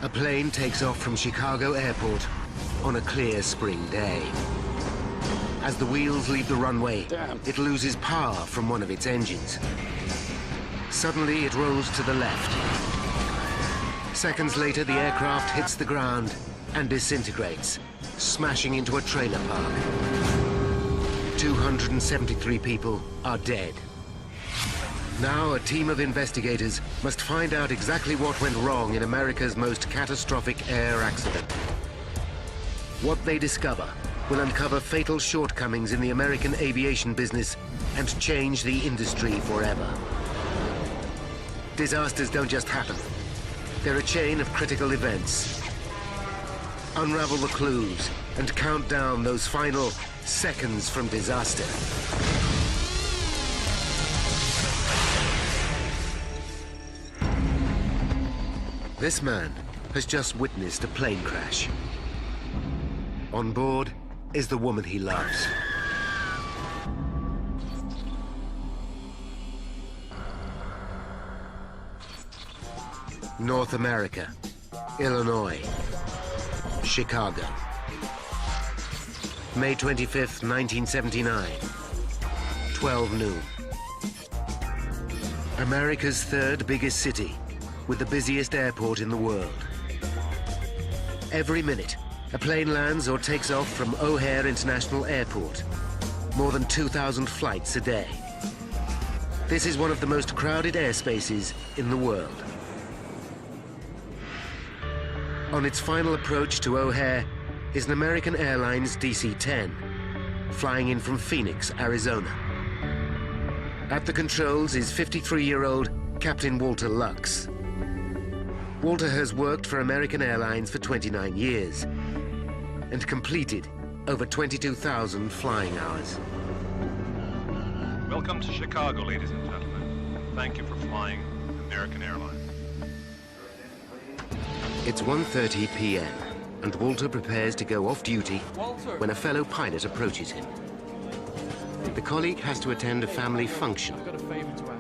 A plane takes off from Chicago Airport on a clear spring day. As the wheels leave the runway, it loses power from one of its engines. Suddenly, it rolls to the left. Seconds later, the aircraft hits the ground and disintegrates, smashing into a trailer park. 273 people are dead. Now, a team of investigators must find out exactly what went wrong in America's most catastrophic air accident. What they discover will uncover fatal shortcomings in the American aviation business and change the industry forever. Disasters don't just happen. They're a chain of critical events. Unravel the clues and count down those final seconds from disaster. This man has just witnessed a plane crash. On board is the woman he loves. North America, Illinois, Chicago. May 25th, 1979, 12 noon. America's third biggest city, with the busiest airport in the world. Every minute, a plane lands or takes off from O'Hare International Airport. More than 2,000 flights a day. This is one of the most crowded airspaces in the world. On its final approach to O'Hare is an American Airlines DC-10, flying in from Phoenix, Arizona. At the controls is 53-year-old Captain Walter Lux. Walter has worked for American Airlines for 29 years and completed over 22,000 flying hours. Welcome to Chicago, ladies and gentlemen. Thank you for flying American Airlines. It's 1:30 p.m. and Walter prepares to go off duty when a fellow pilot approaches him. The colleague has to attend a family function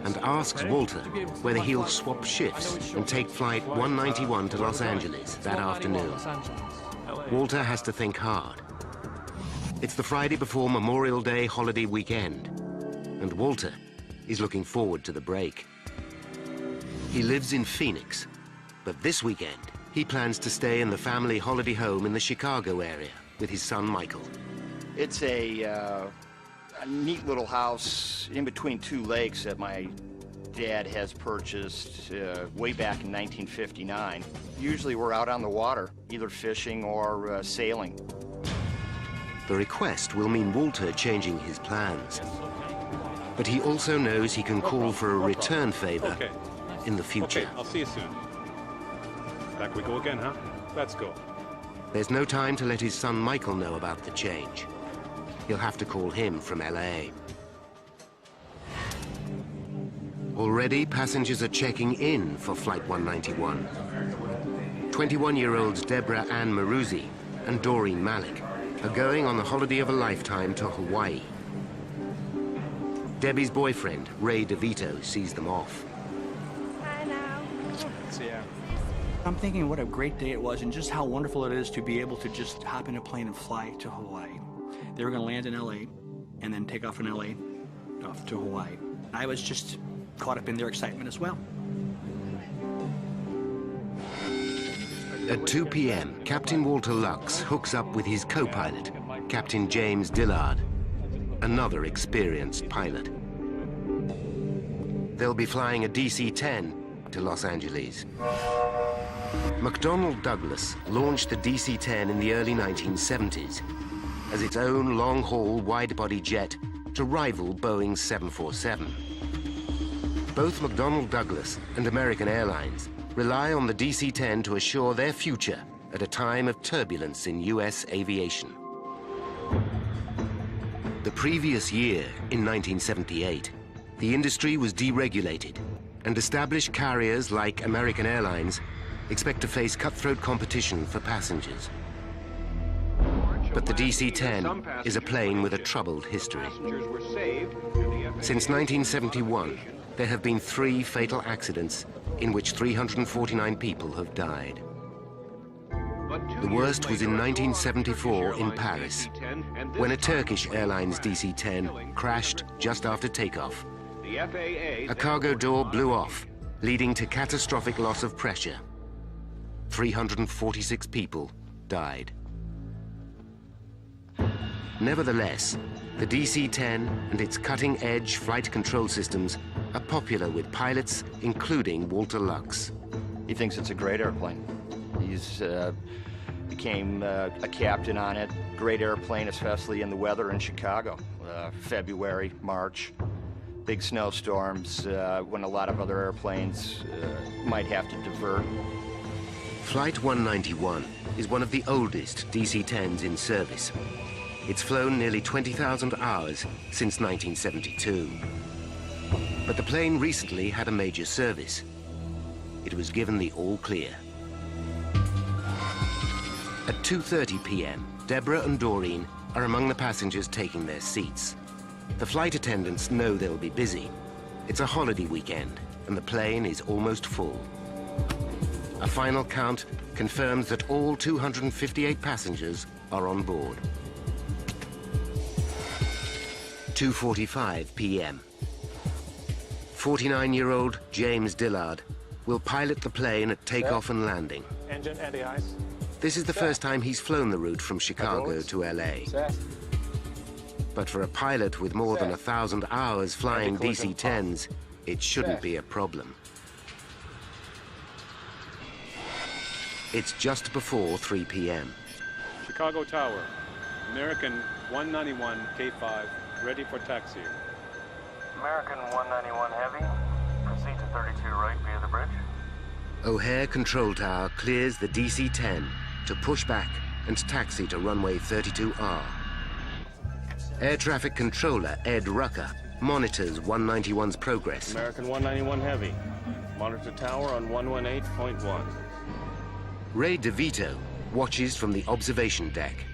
and asks Walter whether he'll swap shifts and take flight 191 to Los Angeles that afternoon. Walter has to think hard. It's the Friday before Memorial Day holiday weekend, and Walter is looking forward to the break. He lives in Phoenix, but this weekend he plans to stay in the family holiday home in the Chicago area with his son Michael. It's a neat little house in between two lakes that my dad has purchased way back in 1959. Usually we're out on the water, either fishing or sailing. The request will mean Walter changing his plans. But he also knows he can call for a return favor in the future. Okay, I'll see you soon. Back we go again, huh? Let's go. There's no time to let his son Michael know about the change. He'll have to call him from LA. Already, passengers are checking in for Flight 191. 21-year-olds Deborah Ann Maruzzi and Doreen Malik are going on the holiday of a lifetime to Hawaii. Debbie's boyfriend, Ray DeVito, sees them off. Hi now. See ya. I'm thinking what a great day it was and just how wonderful it is to be able to just hop in a plane and fly to Hawaii. They were going to land in LA and then take off from LA off to Hawaii. I was just caught up in their excitement as well. At 2 p.m., Captain Walter Lux hooks up with his co-pilot, Captain James Dillard, another experienced pilot. They'll be flying a DC-10 to Los Angeles. McDonnell Douglas launched the DC-10 in the early 1970s as its own long-haul wide-body jet to rival Boeing's 747. Both McDonnell Douglas and American Airlines rely on the DC-10 to assure their future at a time of turbulence in U.S. aviation. The previous year, in 1978, the industry was deregulated, and established carriers like American Airlines expect to face cutthroat competition for passengers. But the DC-10 is a plane with a troubled history. Since 1971, there have been 3 fatal accidents in which 349 people have died. The worst was in 1974 in Paris, when a Turkish Airlines DC-10 crashed just after takeoff. A cargo door blew off, leading to catastrophic loss of pressure. 346 people died. Nevertheless, the DC-10 and its cutting-edge flight control systems are popular with pilots, including Walter Lux. He thinks it's a great airplane. He's became a captain on it. Great airplane, especially in the weather in Chicago. February, March, big snowstorms, when a lot of other airplanes might have to divert. Flight 191 is one of the oldest DC-10s in service. It's flown nearly 20,000 hours since 1972. But the plane recently had a major service. It was given the all clear. At 2:30 p.m., Deborah and Doreen are among the passengers taking their seats. The flight attendants know they'll be busy. It's a holiday weekend, and the plane is almost full. A final count confirms that all 258 passengers are on board. 2:45 p.m. 49-year-old James Dillard will pilot the plane at takeoff and landing. Engine anti-ice. This is the first time he's flown the route from Chicago to LA. But for a pilot with more than 1,000 hours flying DC-10s, it shouldn't be a problem. It's just before 3 p.m. Chicago Tower, American 191 K5, ready for taxi. American 191 Heavy, proceed to 32 right via the bridge. O'Hare Control Tower clears the DC-10 to push back and taxi to runway 32R. Air traffic controller Ed Rucker monitors 191's progress. American 191 Heavy, monitor tower on 118.1. Ray DeVito watches from the observation deck.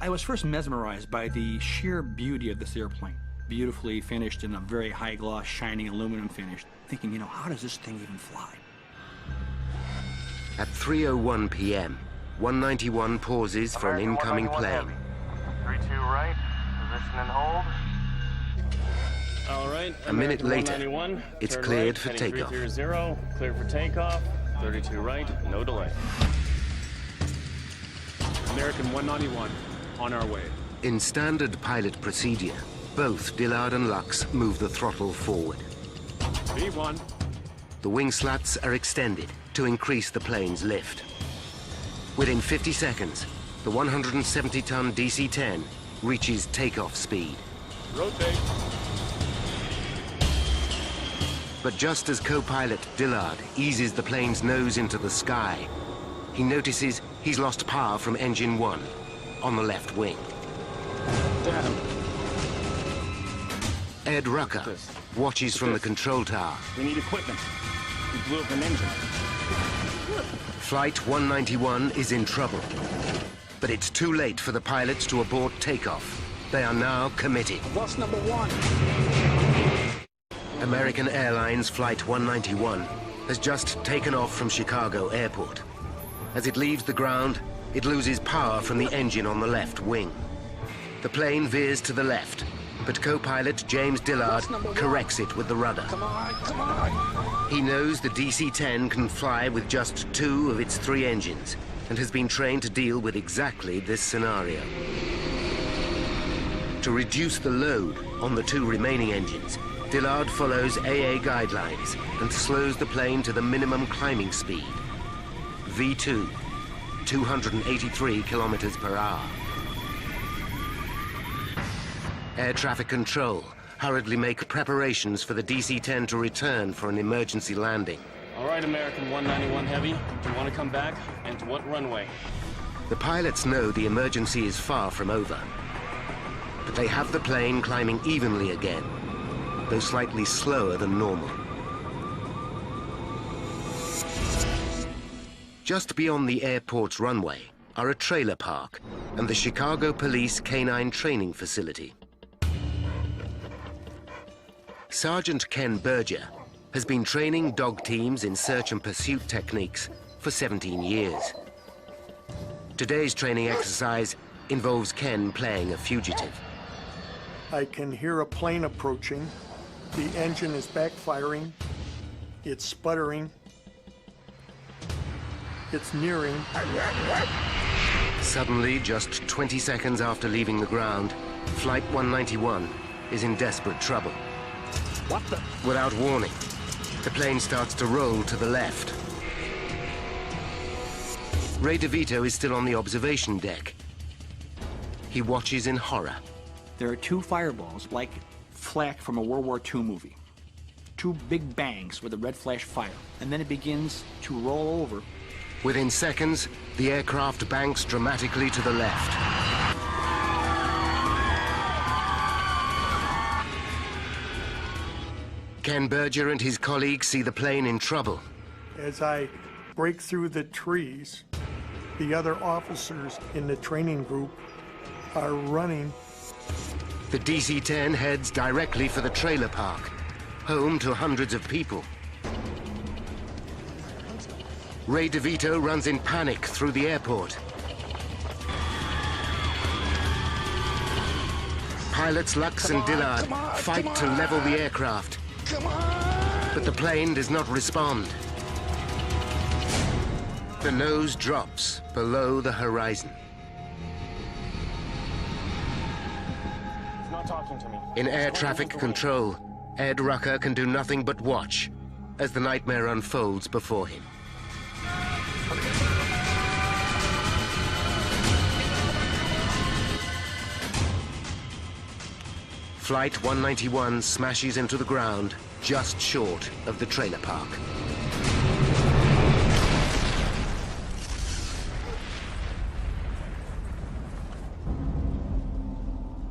I was first mesmerized by the sheer beauty of this airplane. Beautifully finished in a very high gloss, shining aluminum finish. Thinking, you know, how does this thing even fly? At 3:01 p.m., 191 pauses for an incoming plane. 32 right, position and hold. All right. A minute later, it's cleared for takeoff. 330, cleared for takeoff. 32 right, no delay. American 191, on our way. In standard pilot procedure, both Dillard and Lux move the throttle forward. V1. The wing slats are extended to increase the plane's lift. Within 50 seconds, the 170-ton DC-10 reaches takeoff speed. Rotate. But just as co-pilot Dillard eases the plane's nose into the sky, he notices he's lost power from engine 1 on the left wing. Damn. Ed Rucker watches from the control tower. We need equipment. We blew up an engine. Flight 191 is in trouble. But it's too late for the pilots to abort takeoff. They are now committed. Loss number 1. American Airlines Flight 191 has just taken off from Chicago Airport. As it leaves the ground, it loses power from the engine on the left wing. The plane veers to the left, but co-pilot James Dillard corrects it with the rudder. Come on, come on. He knows the DC-10 can fly with just 2 of its 3 engines and has been trained to deal with exactly this scenario. To reduce the load on the 2 remaining engines, Dillard follows AA guidelines and slows the plane to the minimum climbing speed, V2, 283 kilometers per hour. Air traffic control hurriedly make preparations for the DC-10 to return for an emergency landing. All right, American 191 Heavy, do you want to come back? And to what runway? The pilots know the emergency is far from over, but they have the plane climbing evenly again, though slightly slower than normal. Just beyond the airport's runway are a trailer park and the Chicago Police Canine Training Facility. Sergeant Ken Berger has been training dog teams in search and pursuit techniques for 17 years. Today's training exercise involves Ken playing a fugitive. I can hear a plane approaching. The engine is backfiring. It's sputtering. It's nearing. Suddenly, just 20 seconds after leaving the ground, Flight 191 is in desperate trouble. What the? Without warning, the plane starts to roll to the left. Ray DeVito is still on the observation deck. He watches in horror. There are two fireballs, like flak from a World War II movie. Two big bangs with a red flash fire, and then it begins to roll over. Within seconds, the aircraft banks dramatically to the left. Ken Berger and his colleagues see the plane in trouble. As I break through the trees, the other officers in the training group are running. The DC-10 heads directly for the trailer park, home to hundreds of people. Ray DeVito runs in panic through the airport. Pilots Lux and Dillard fight to level the aircraft. But the plane does not respond. The nose drops below the horizon. He's not talking to me. In air traffic control, Ed Rucker can do nothing but watch as the nightmare unfolds before him. Flight 191 smashes into the ground just short of the trailer park.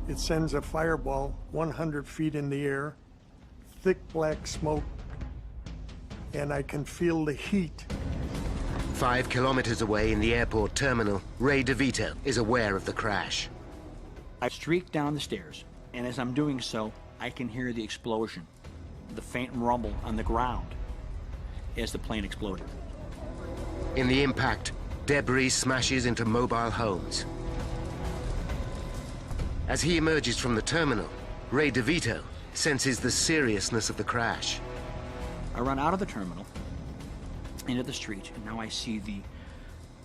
It sends a fireball 100 feet in the air, thick black smoke, and I can feel the heat. 5 kilometers away in the airport terminal, Ray DeVito is aware of the crash. I streak down the stairs, and as I'm doing so, I can hear the explosion, the faint rumble on the ground as the plane exploded. In the impact, debris smashes into mobile homes. As he emerges from the terminal, Ray DeVito senses the seriousness of the crash. I run out of the terminal, into the street, and now I see the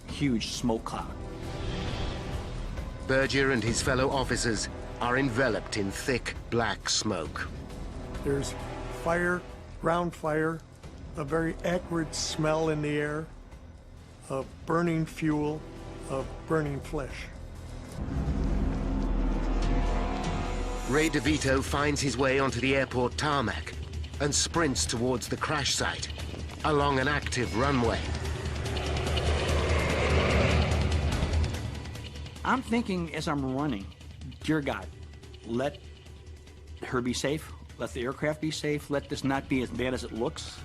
huge smoke cloud. Berger and his fellow officers are enveloped in thick black smoke. There's fire, ground fire, a very acrid smell in the air of burning fuel, of burning flesh. Ray DeVito finds his way onto the airport tarmac and sprints towards the crash site, along an active runway. I'm thinking as I'm running, dear God, let her be safe, let the aircraft be safe, let this not be as bad as it looks.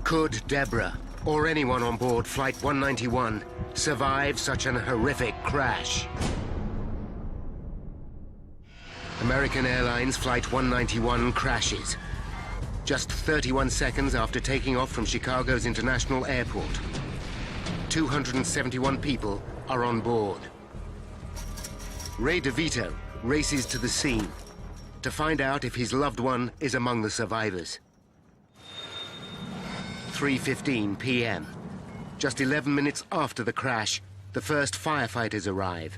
Could Deborah, or anyone on board Flight 191, survive such an horrific crash? American Airlines Flight 191 crashes. Just 31 seconds after taking off from Chicago's International Airport. 271 people are on board. Ray DeVito races to the scene to find out if his loved one is among the survivors. 3:15 p.m. Just 11 minutes after the crash, the first firefighters arrive.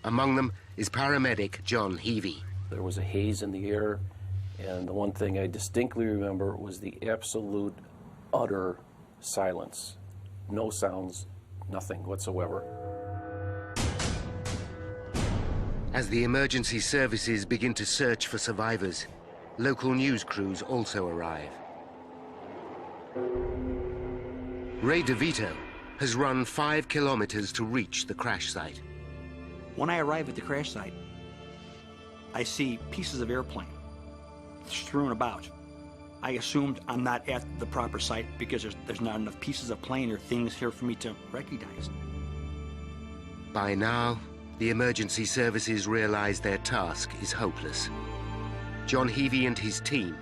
Among them is paramedic John Heavey. There was a haze in the air, and the one thing I distinctly remember was the absolute, utter silence. No sounds, nothing whatsoever. As the emergency services begin to search for survivors, local news crews also arrive. Ray DeVito has run 5 kilometers to reach the crash site. When I arrive at the crash site, I see pieces of airplane strewn about. I assumed I'm not at the proper site because there's not enough pieces of plane or things here for me to recognize. By now, the emergency services realize their task is hopeless. John Heavey and his team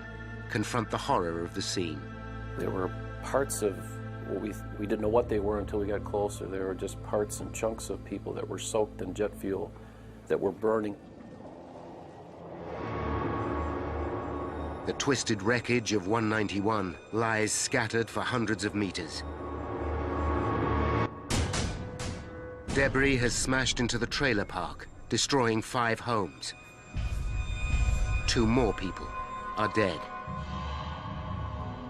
confront the horror of the scene. There were parts of We didn't know what they were until we got closer. They were just parts and chunks of people that were soaked in jet fuel that were burning. The twisted wreckage of 191 lies scattered for hundreds of meters. Debris has smashed into the trailer park, destroying 5 homes. 2 more people are dead.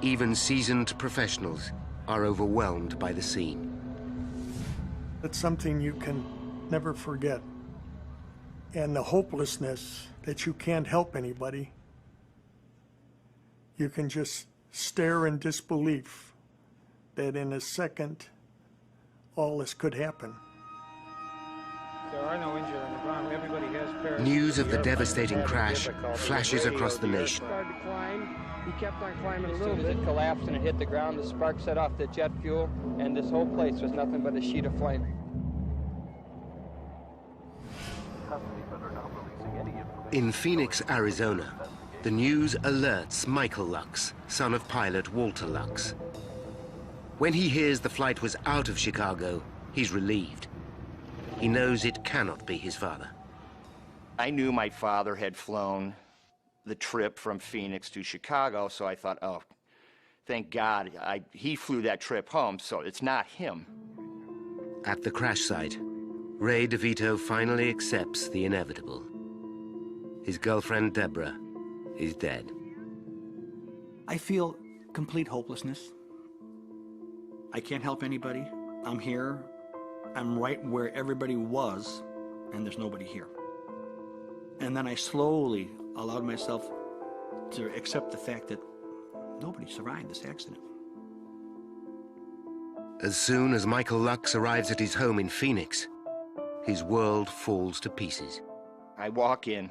Even seasoned professionals are overwhelmed by the scene. It's something you can never forget. And the hopelessness that you can't help anybody. You can just stare in disbelief that in a second, all this could happen. There are no injured on the ground. Everybody has parachutes. News of the devastating crash flashes across the nation. Started to climb. He kept on climbing a little bit. It collapsed and it hit the ground. The spark set off the jet fuel, and this whole place was nothing but a sheet of flame. In Phoenix, Arizona, the news alerts Michael Lux, son of pilot Walter Lux. When he hears the flight was out of Chicago, he's relieved. He knows it cannot be his father. I knew my father had flown the trip from Phoenix to Chicago, so I thought, oh, thank God, he flew that trip home, so it's not him. At the crash site, Ray DeVito finally accepts the inevitable. His girlfriend, Deborah, is dead. I feel complete hopelessness. I can't help anybody. I'm here. I'm right where everybody was, and there's nobody here. And then I slowly allowed myself to accept the fact that nobody survived this accident. As soon as Michael Lux arrives at his home in Phoenix, his world falls to pieces. I walk in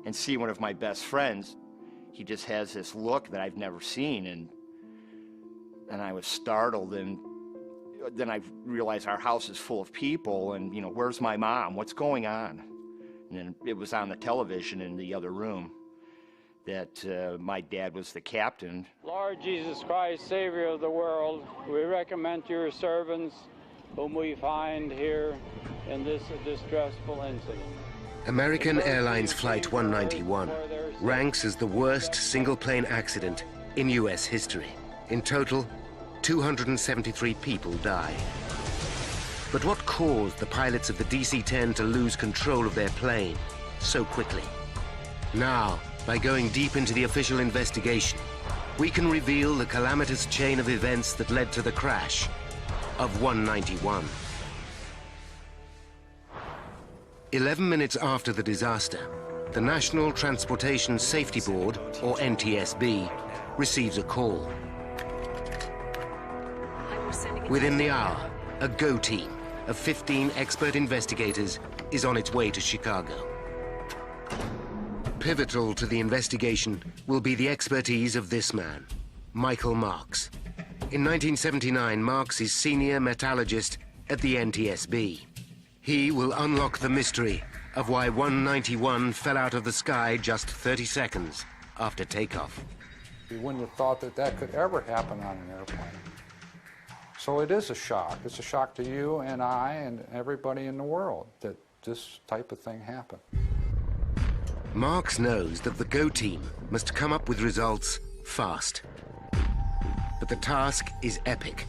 and see one of my best friends. He just has this look that I've never seen, and I was startled, and then I realized our house is full of people, and, you know, where's my mom? What's going on? And then it was on the television in the other room that my dad was the captain. Lord Jesus Christ, Savior of the world, we recommend to your servants whom we find here in this distressful incident. American Airlines Flight 191 ranks as the worst single-plane accident in U.S. history. In total, 273 people died. But what caused the pilots of the DC-10 to lose control of their plane so quickly? Now, by going deep into the official investigation, we can reveal the calamitous chain of events that led to the crash of 191. 11 minutes after the disaster, the National Transportation Safety Board, or NTSB, receives a call. Within the hour, a GO team of 15 expert investigators is on its way to Chicago. Pivotal to the investigation will be the expertise of this man, Michael Marks. In 1979, Marks is senior metallurgist at the NTSB. He will unlock the mystery of why 191 fell out of the sky just 30 seconds after takeoff. You wouldn't have thought that that could ever happen on an airplane. So it is a shock. It's a shock to you and I and everybody in the world that this type of thing happened. Marks knows that the GO team must come up with results fast. But the task is epic.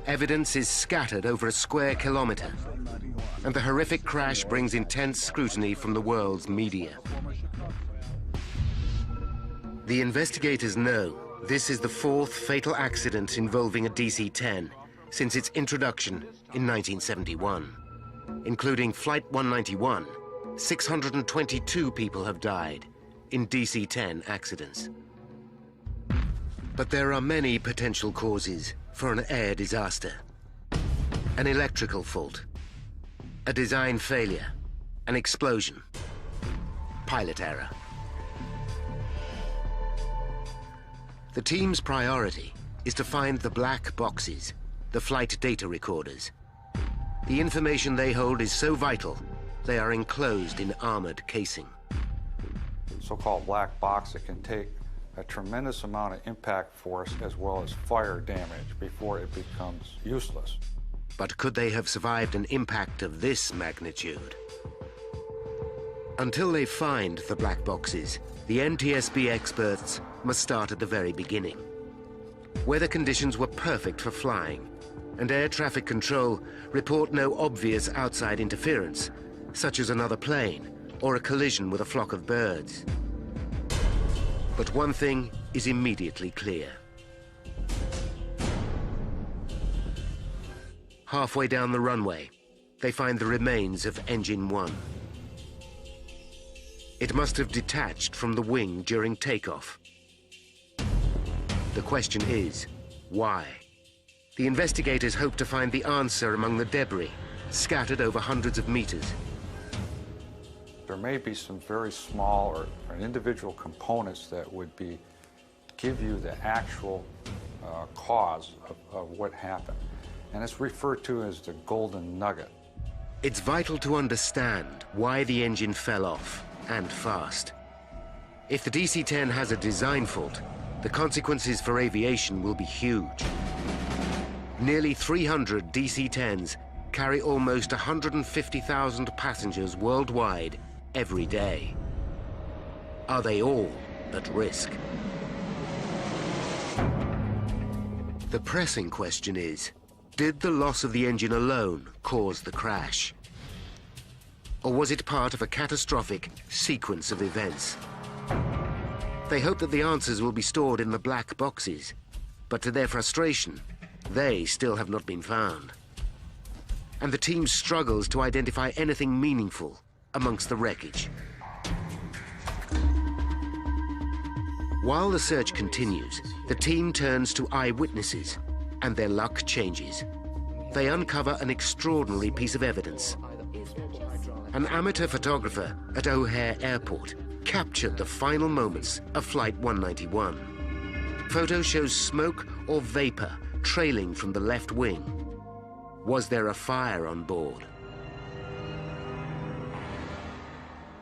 Evidence is scattered over a square kilometer, and the horrific crash brings intense scrutiny from the world's media. The investigators know this is the 4th fatal accident involving a DC-10 since its introduction in 1971. Including Flight 191, 622 people have died in DC-10 accidents. But there are many potential causes for an air disaster. An electrical fault, a design failure, an explosion, pilot error. The team's priority is to find the black boxes, the flight data recorders. The information they hold is so vital, they are enclosed in armored casing. So-called black box that can take a tremendous amount of impact force as well as fire damage before it becomes useless. But could they have survived an impact of this magnitude? Until they find the black boxes, the NTSB experts must start at the very beginning. Weather conditions were perfect for flying, and air traffic control report no obvious outside interference, such as another plane or a collision with a flock of birds. But one thing is immediately clear. Halfway down the runway, they find the remains of Engine 1. It must have detached from the wing during takeoff. The question is, why? The investigators hope to find the answer among the debris, scattered over hundreds of meters. There may be some very small or individual components that would give you the actual cause of what happened. And it's referred to as the golden nugget. It's vital to understand why the engine fell off, and fast. If the DC-10 has a design fault, the consequences for aviation will be huge. Nearly 300 DC-10s carry almost 150,000 passengers worldwide every day. Are they all at risk? The pressing question is, did the loss of the engine alone cause the crash? Or was it part of a catastrophic sequence of events? They hope that the answers will be stored in the black boxes, but to their frustration, they still have not been found. And the team struggles to identify anything meaningful amongst the wreckage. While the search continues, the team turns to eyewitnesses, and their luck changes. They uncover an extraordinary piece of evidence. An amateur photographer at O'Hare Airport captured the final moments of Flight 191. Photo shows smoke or vapor trailing from the left wing. Was there a fire on board?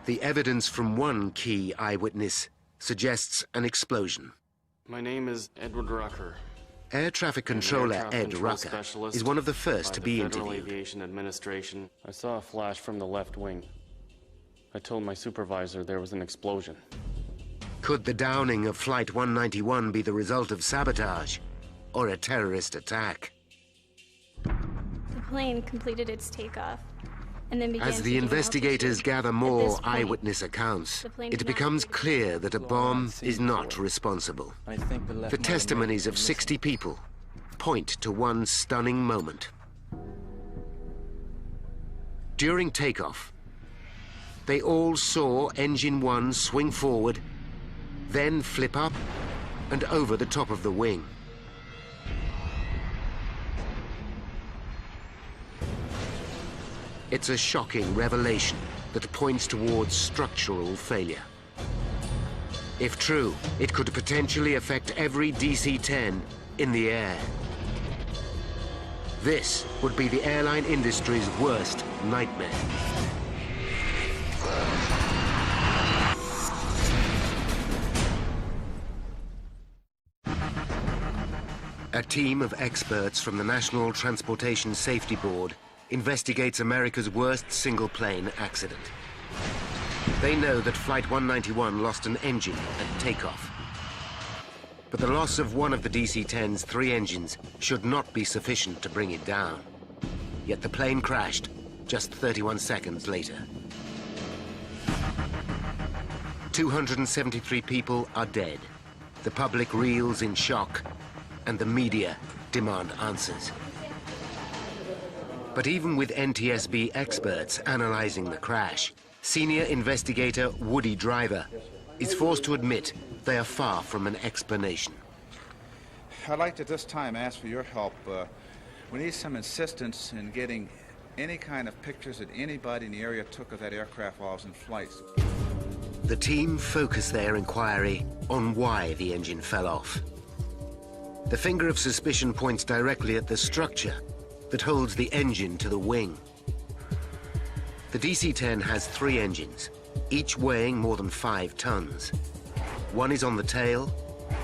The evidence from one key eyewitness suggests an explosion. My name is Edward Rucker. Air traffic controller Ed Rucker is one of the first to be Federal interviewed. Aviation Administration. I saw a flash from the left wing. I told my supervisor there was an explosion. Could the downing of Flight 191 be the result of sabotage or a terrorist attack? The plane completed its takeoff and then began As the investigators gather more eyewitness accounts, it becomes clear that a bomb is not responsible. The testimonies of 60 people point to one stunning moment. During takeoff, they all saw Engine 1 swing forward, then flip up and over the top of the wing. It's a shocking revelation that points towards structural failure. If true, it could potentially affect every DC-10 in the air. This would be the airline industry's worst nightmare. A team of experts from the National Transportation Safety Board investigates America's worst single-plane accident. They know that Flight 191 lost an engine at takeoff. But the loss of one of the DC-10's 3 engines should not be sufficient to bring it down. Yet the plane crashed just 31 seconds later. 273 people are dead. The public reels in shock, and the media demand answers. But even with NTSB experts analyzing the crash, senior investigator Woody Driver is forced to admit they are far from an explanation. I'd like to this time ask for your help. We need some assistance in getting any kind of pictures that anybody in the area took of that aircraft while it was in flight. The team focus their inquiry on why the engine fell off. The finger of suspicion points directly at the structure that holds the engine to the wing. The DC-10 has 3 engines, each weighing more than 5 tons. One is on the tail,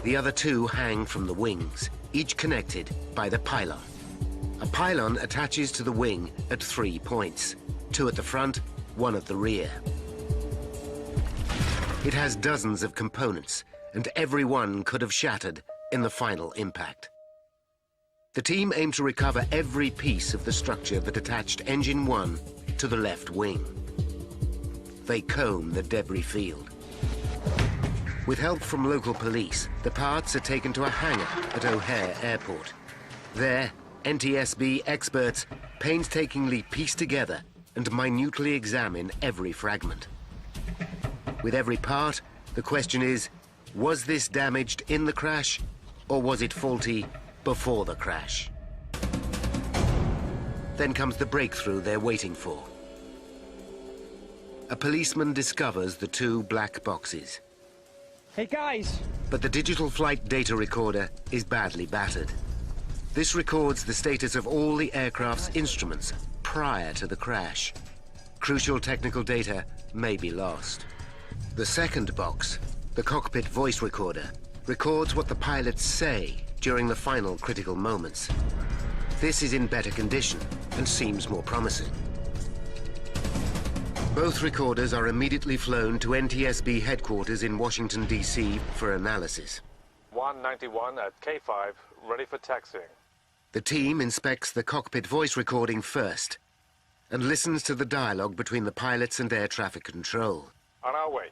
The other two hang from the wings, each connected by the pylon. A pylon attaches to the wing at 3 points, 2 at the front, 1 at the rear. It has dozens of components, and every one could have shattered in the final impact. The team aimed to recover every piece of the structure that attached Engine 1 to the left wing. They comb the debris field. With help from local police, the parts are taken to a hangar at O'Hare Airport. There, NTSB experts painstakingly piece together and minutely examine every fragment. With every part, the question is, was this damaged in the crash, or was it faulty before the crash? Then comes the breakthrough they're waiting for. A policeman discovers the 2 black boxes. Hey guys! But the digital flight data recorder is badly battered. This records the status of all the aircraft's instruments prior to the crash. Crucial technical data may be lost. The second box, the cockpit voice recorder, records what the pilots say during the final critical moments. This is in better condition and seems more promising. Both recorders are immediately flown to NTSB headquarters in Washington, D.C. for analysis. 191 at K5, ready for taxiing. The team inspects the cockpit voice recording first and listens to the dialogue between the pilots and air traffic control. On our way.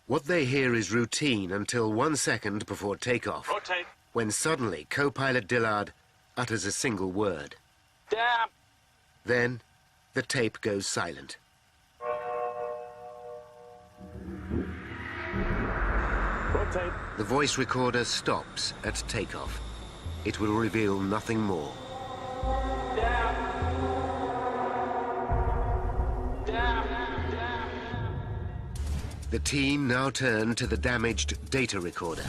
What they hear is routine until 1 second before takeoff. Rotate. When suddenly, co-pilot Dillard utters a single word. Damn! Then, the tape goes silent. Rotate. The voice recorder stops at takeoff. It will reveal nothing more. Damn! The team now turn to the damaged data recorder.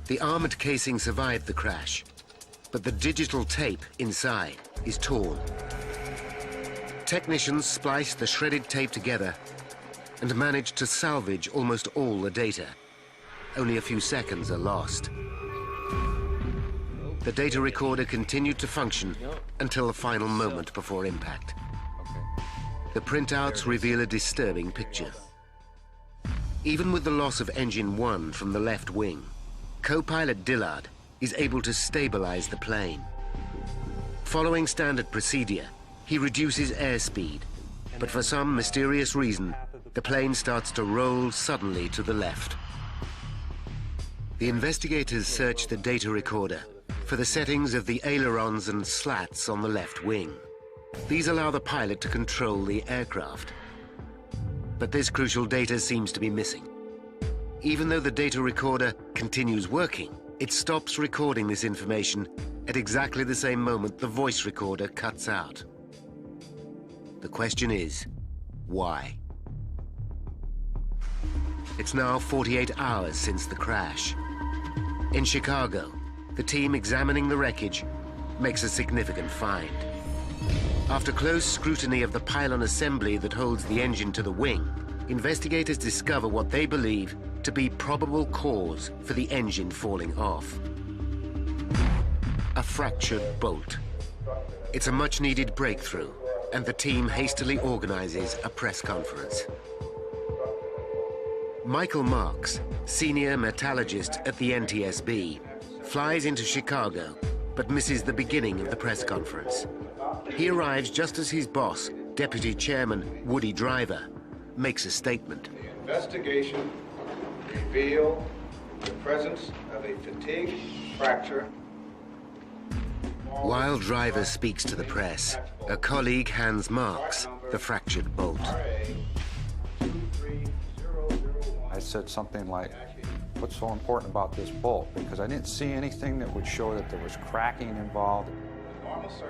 The armored casing survived the crash, but the digital tape inside is torn. Technicians spliced the shredded tape together and managed to salvage almost all the data. Only a few seconds are lost. The data recorder continued to function until the final moment before impact. The printouts reveal a disturbing picture. Even with the loss of Engine 1 from the left wing, co-pilot Dillard is able to stabilize the plane. Following standard procedure, he reduces airspeed, but for some mysterious reason, the plane starts to roll suddenly to the left. The investigators search the data recorder for the settings of the ailerons and slats on the left wing. These allow the pilot to control the aircraft. But this crucial data seems to be missing. Even though the data recorder continues working, it stops recording this information at exactly the same moment the voice recorder cuts out. The question is, why? It's now 48 hours since the crash. In Chicago, the team examining the wreckage makes a significant find. After close scrutiny of the pylon assembly that holds the engine to the wing, investigators discover what they believe to be probable cause for the engine falling off. A fractured bolt. It's a much-needed breakthrough, and the team hastily organizes a press conference. Michael Marks, senior metallurgist at the NTSB, flies into Chicago, but misses the beginning of the press conference. He arrives just as his boss, Deputy Chairman Woody Driver, makes a statement. The investigation revealed the presence of a fatigue fracture. While Driver speaks to the press, a colleague hands Marks the fractured bolt. I said something like, what's so important about this bolt? Because I didn't see anything that would show that there was cracking involved.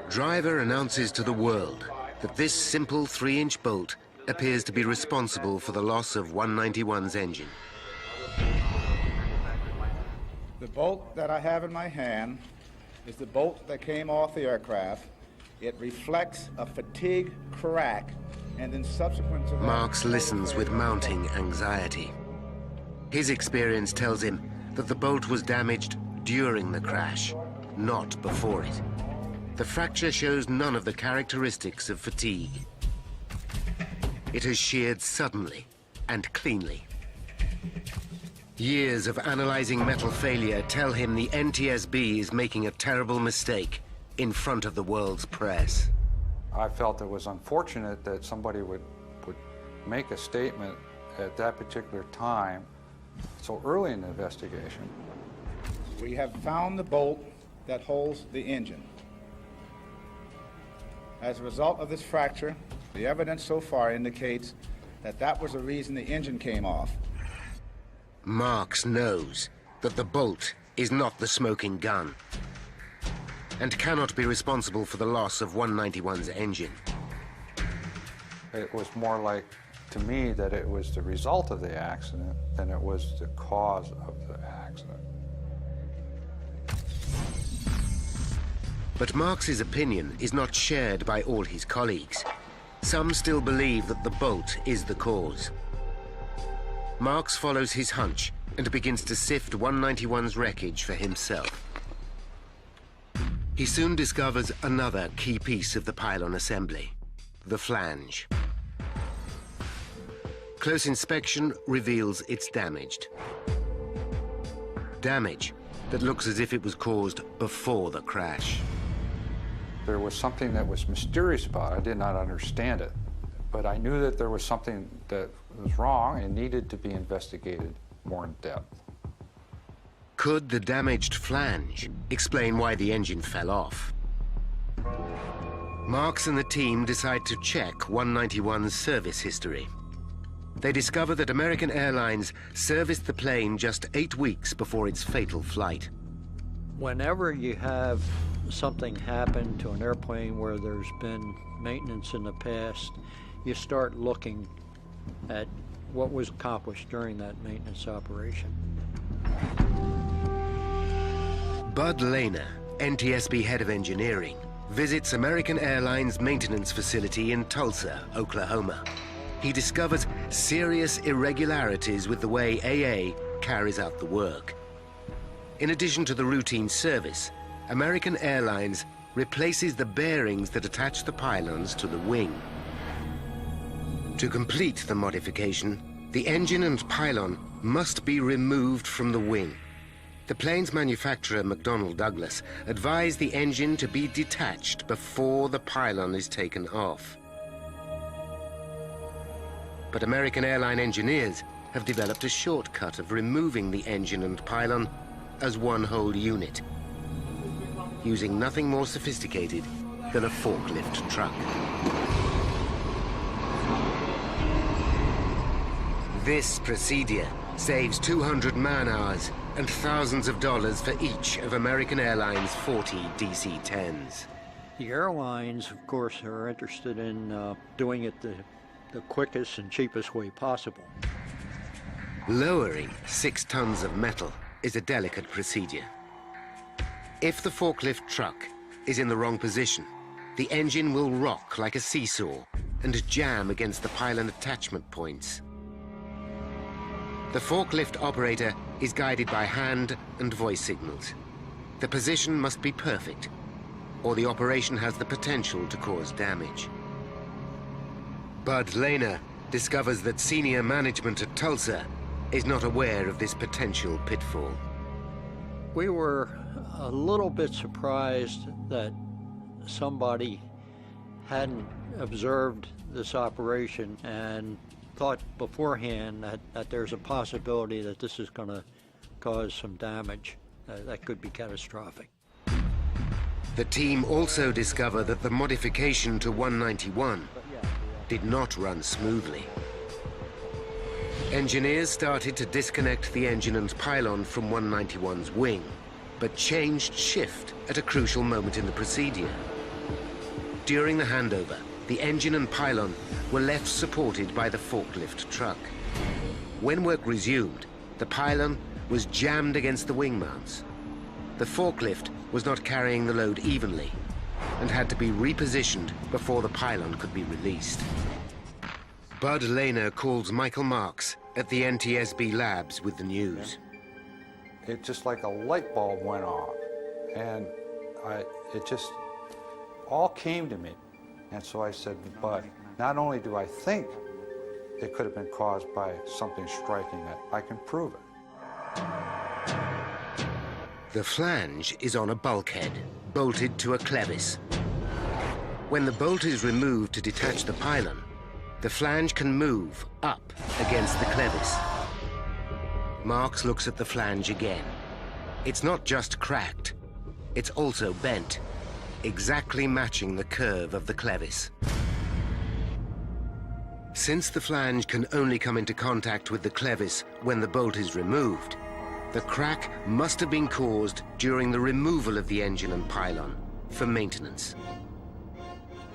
Driver announces to the world that this simple 3-inch bolt appears to be responsible for the loss of 191's engine. The bolt that I have in my hand is the bolt that came off the aircraft. It reflects a fatigue crack, and then subsequent to that... Marks listens with mounting anxiety. His experience tells him that the bolt was damaged during the crash, not before it. The fracture shows none of the characteristics of fatigue. It has sheared suddenly and cleanly. Years of analyzing metal failure tell him the NTSB is making a terrible mistake in front of the world's press. I felt it was unfortunate that somebody would make a statement at that particular time, so early in the investigation. We have found the bolt that holds the engine. As a result of this fracture, the evidence so far indicates that that was the reason the engine came off. Marks knows that the bolt is not the smoking gun and cannot be responsible for the loss of 191's engine. It was more like, to me, that it was the result of the accident than it was the cause of the accident. But Marks's opinion is not shared by all his colleagues. Some still believe that the bolt is the cause. Marks follows his hunch and begins to sift 191's wreckage for himself. He soon discovers another key piece of the pylon assembly, the flange. Close inspection reveals it's damaged. Damage that looks as if it was caused before the crash. There was something that was mysterious about it. I did not understand it, but I knew that there was something that was wrong and needed to be investigated more in depth. Could the damaged flange explain why the engine fell off? Marks and the team decide to check 191's service history. They discover that American Airlines serviced the plane just 8 weeks before its fatal flight. Whenever you have something happen to an airplane where there's been maintenance in the past, you start looking at what was accomplished during that maintenance operation. Bud Lehner, NTSB head of engineering, visits American Airlines maintenance facility in Tulsa, Oklahoma. He discovers serious irregularities with the way AA carries out the work. In addition to the routine service, American Airlines replaces the bearings that attach the pylons to the wing. To complete the modification, the engine and pylon must be removed from the wing. The plane's manufacturer, McDonnell Douglas, advised the engine to be detached before the pylon is taken off. But American airline engineers have developed a shortcut of removing the engine and pylon as one whole unit, using nothing more sophisticated than a forklift truck. This procedure saves 200 man-hours and thousands of dollars for each of American Airlines' 40 DC-10s. The airlines, of course, are interested in doing it the quickest and cheapest way possible. Lowering 6 tons of metal is a delicate procedure. If the forklift truck is in the wrong position, the engine will rock like a seesaw and jam against the pylon attachment points. The forklift operator is guided by hand and voice signals. The position must be perfect, or the operation has the potential to cause damage. Bud Lehner discovers that senior management at Tulsa is not aware of this potential pitfall. We were a little bit surprised that somebody hadn't observed this operation and thought beforehand that there's a possibility that this is going to cause some damage that could be catastrophic. The team also discover that the modification to 191 did not run smoothly. Engineers started to disconnect the engine and pylon from 191's wing, but changed shift at a crucial moment in the procedure. During the handover, the engine and pylon were left supported by the forklift truck. When work resumed, the pylon was jammed against the wing mounts. The forklift was not carrying the load evenly and had to be repositioned before the pylon could be released. Bud Lehner calls Michael Marks at the NTSB labs with the news. it just like a light bulb went off. And it just all came to me. And so I said, but not only do I think it could have been caused by something striking it, I can prove it. The flange is on a bulkhead, bolted to a clevis. When the bolt is removed to detach the pylon, the flange can move up against the clevis. Marks looks at the flange again. It's not just cracked, it's also bent, exactly matching the curve of the clevis. Since the flange can only come into contact with the clevis when the bolt is removed, the crack must have been caused during the removal of the engine and pylon for maintenance.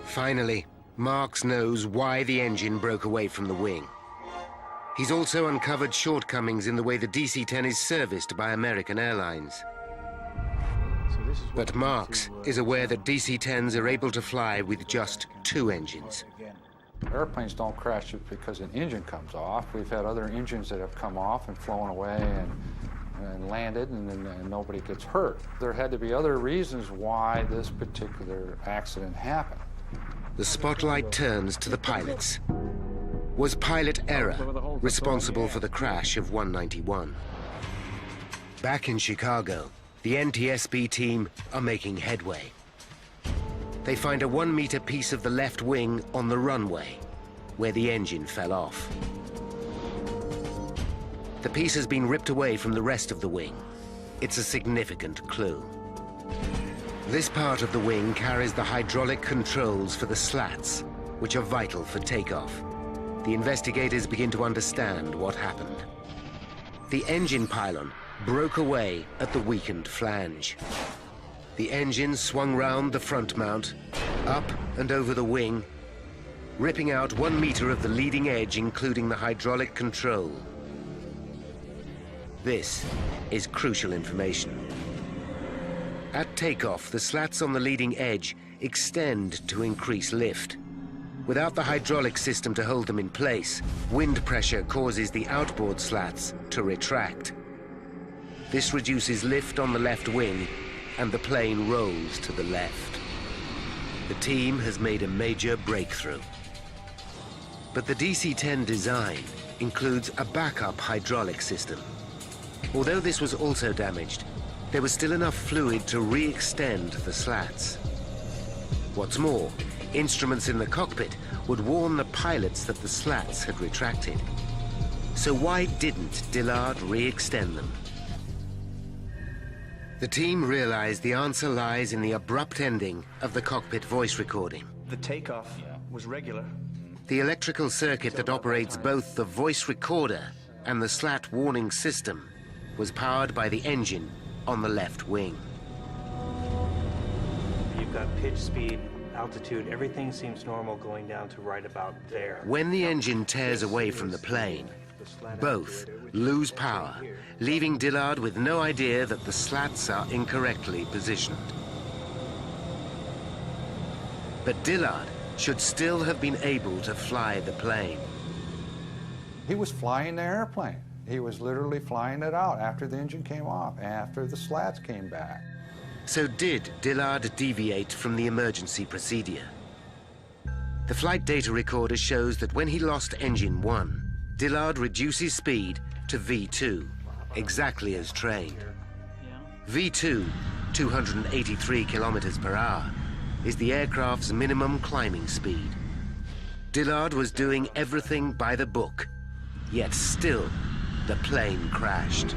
Finally, Marks knows why the engine broke away from the wing. He's also uncovered shortcomings in the way the DC-10 is serviced by American Airlines. But Marks is aware that DC-10s are able to fly with just 2 engines. Airplanes don't crash just because an engine comes off. We've had other engines that have come off and flown away and landed, and nobody gets hurt. There had to be other reasons why this particular accident happened. The spotlight turns to the pilots. Was pilot error responsible for the crash of 191? Back in Chicago, the NTSB team are making headway. They find a 1-meter piece of the left wing on the runway, where the engine fell off. The piece has been ripped away from the rest of the wing. It's a significant clue. This part of the wing carries the hydraulic controls for the slats, which are vital for takeoff. The investigators begin to understand what happened. The engine pylon broke away at the weakened flange. The engine swung round the front mount, up and over the wing, ripping out 1 meter of the leading edge, including the hydraulic control. This is crucial information. At takeoff, the slats on the leading edge extend to increase lift. Without the hydraulic system to hold them in place, wind pressure causes the outboard slats to retract. This reduces lift on the left wing, and the plane rolls to the left. The team has made a major breakthrough. But the DC-10 design includes a backup hydraulic system. Although this was also damaged, there was still enough fluid to re-extend the slats. What's more, instruments in the cockpit would warn the pilots that the slats had retracted. So why didn't Dillard re-extend them? The team realized the answer lies in the abrupt ending of the cockpit voice recording. The takeoff was regular. The electrical circuit that operates both the voice recorder and the slat warning system was powered by the engine on the left wing. You've got pitch, speed, altitude, everything seems normal going down to right about there. When the engine tears away from the plane, both lose power, leaving Dillard with no idea that the slats are incorrectly positioned. But Dillard should still have been able to fly the plane. He was flying the airplane. He was literally flying it out after the engine came off, after the slats came back. So did Dillard deviate from the emergency procedure? The flight data recorder shows that when he lost engine 1, Dillard reduces speed to V2, exactly as trained. V2, 283 kilometers per hour, is the aircraft's minimum climbing speed. Dillard was doing everything by the book, yet still, the plane crashed.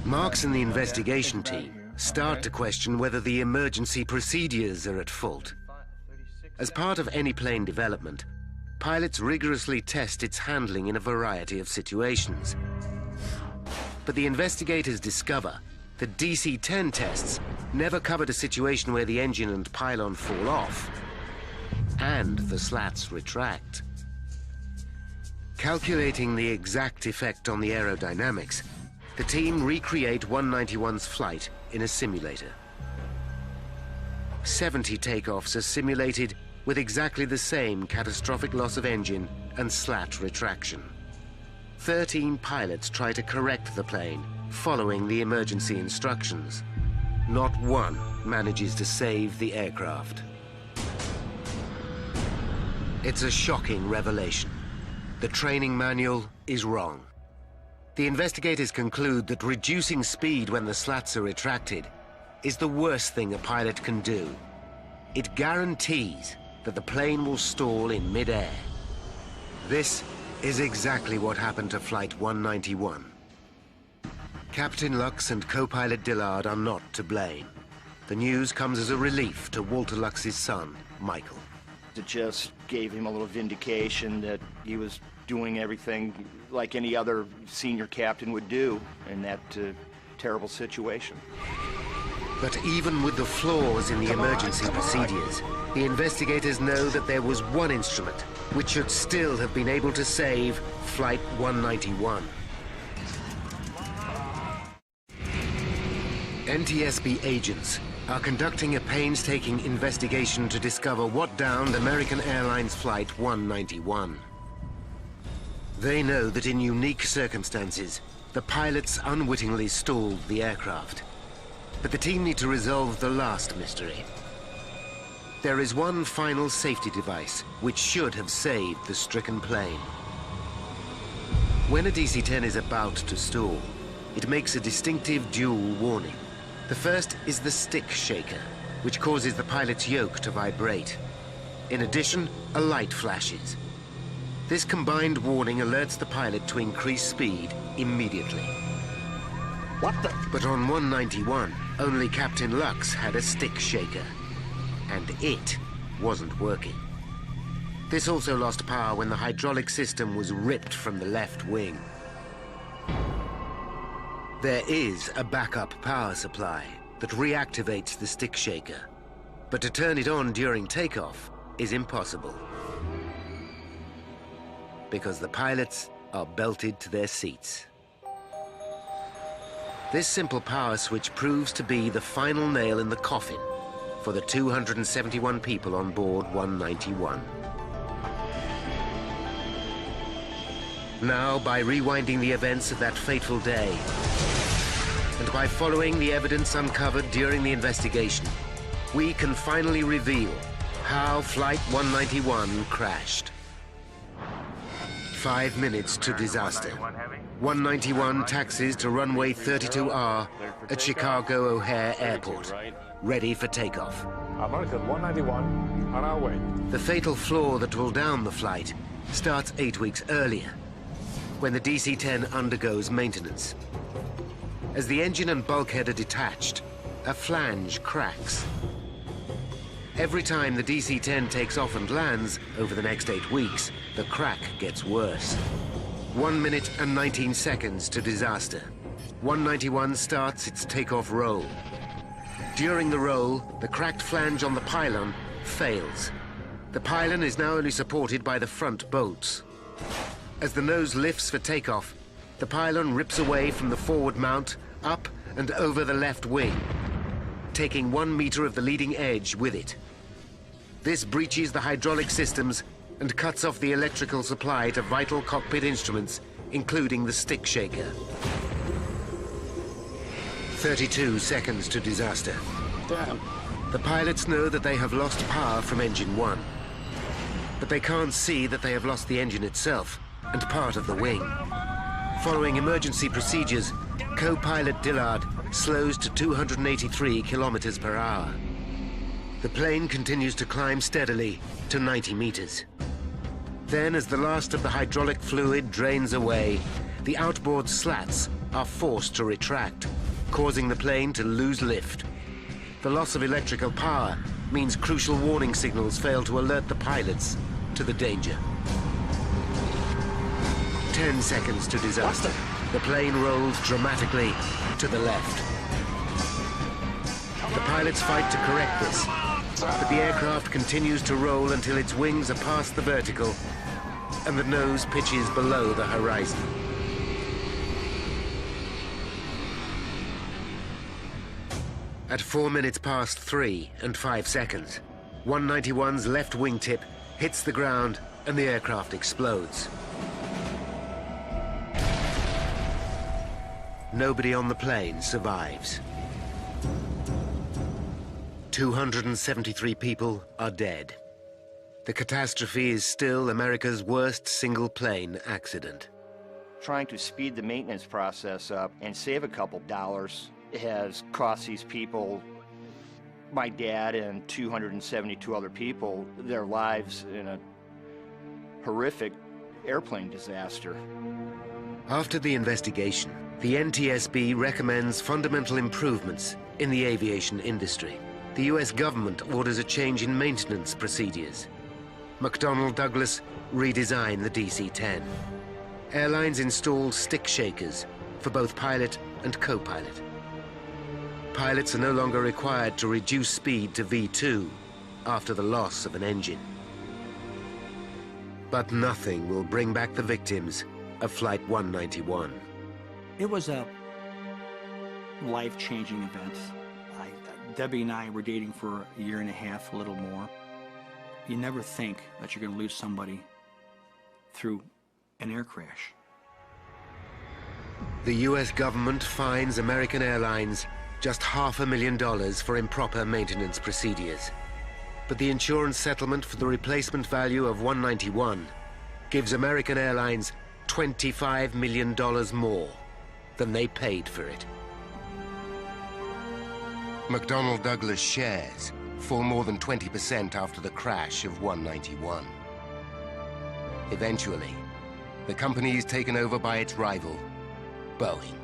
Marks and the investigation team start to question whether the emergency procedures are at fault. As part of any plane development, pilots rigorously test its handling in a variety of situations. But the investigators discover that DC-10 tests never covered a situation where the engine and pylon fall off and the slats retract. Calculating the exact effect on the aerodynamics, the team recreate 191's flight in a simulator. 70 takeoffs are simulated with exactly the same catastrophic loss of engine and slat retraction. 13 pilots try to correct the plane, following the emergency instructions. Not one manages to save the aircraft. It's a shocking revelation. The training manual is wrong. The investigators conclude that reducing speed when the slats are retracted is the worst thing a pilot can do. It guarantees that the plane will stall in mid-air. This is exactly what happened to Flight 191. Captain Lux and co-pilot Dillard are not to blame. The news comes as a relief to Walter Lux's son, Michael. It just gave him a little vindication that he was doing everything like any other senior captain would do in that terrible situation. But even with the flaws in the emergency procedures, the investigators know that there was one instrument which should still have been able to save Flight 191. NTSB agents are conducting a painstaking investigation to discover what downed American Airlines Flight 191. They know that in unique circumstances, the pilots unwittingly stalled the aircraft. But the team need to resolve the last mystery. There is one final safety device which should have saved the stricken plane. When a DC-10 is about to stall, it makes a distinctive dual warning. The first is the stick shaker, which causes the pilot's yoke to vibrate. In addition, a light flashes. This combined warning alerts the pilot to increase speed immediately. What the? But on 191, only Captain Lux had a stick shaker, and it wasn't working. This also lost power when the hydraulic system was ripped from the left wing. There is a backup power supply that reactivates the stick shaker, but to turn it on during takeoff is impossible, because the pilots are belted to their seats. This simple power switch proves to be the final nail in the coffin for the 271 people on board 191. Now, by rewinding the events of that fateful day, and by following the evidence uncovered during the investigation, we can finally reveal how Flight 191 crashed. 5 minutes to disaster. 191 taxis to runway 32R at Chicago O'Hare Airport, ready for takeoff. American 191 on our way. The fatal flaw that will down the flight starts 8 weeks earlier, when the DC-10 undergoes maintenance. As the engine and bulkhead are detached, a flange cracks. Every time the DC-10 takes off and lands over the next 8 weeks, the crack gets worse. 1 minute and 19 seconds to disaster. 191 starts its takeoff roll. During the roll, the cracked flange on the pylon fails. The pylon is now only supported by the front bolts. As the nose lifts for takeoff, the pylon rips away from the forward mount, up and over the left wing, taking 1 meter of the leading edge with it. This breaches the hydraulic systems and cuts off the electrical supply to vital cockpit instruments, including the stick shaker. 32 seconds to disaster. Damn. The pilots know that they have lost power from engine 1, but they can't see that they have lost the engine itself and part of the wing. Following emergency procedures, co-pilot Dillard slows to 283 kilometers per hour. The plane continues to climb steadily to 90 meters. Then, as the last of the hydraulic fluid drains away, the outboard slats are forced to retract, causing the plane to lose lift. The loss of electrical power means crucial warning signals fail to alert the pilots to the danger. 10 seconds to disaster. The plane rolls dramatically to the left. The pilots fight to correct this, but the aircraft continues to roll until its wings are past the vertical and the nose pitches below the horizon. At 4 minutes past 3 and 5 seconds, 191's left wingtip hits the ground and the aircraft explodes. nobody on the plane survives. 273 people are dead. The catastrophe is still America's worst single-plane accident. Trying to speed the maintenance process up and save a couple dollars has cost these people, my dad and 272 other people, their lives in a horrific airplane disaster. After the investigation, the NTSB recommends fundamental improvements in the aviation industry. The US government orders a change in maintenance procedures. McDonnell Douglas redesigned the DC-10. Airlines installed stick shakers for both pilot and co-pilot. Pilots are no longer required to reduce speed to V2 after the loss of an engine. But nothing will bring back the victims of Flight 191. It was a life-changing event. Debbie and I were dating for a year and a half, a little more. You never think that you're going to lose somebody through an air crash. The US government fines American Airlines just $500,000 for improper maintenance procedures. But the insurance settlement for the replacement value of 191 gives American Airlines $25 million more than they paid for it. McDonnell Douglas shares fall more than 20% after the crash of 191. Eventually, the company is taken over by its rival, Boeing.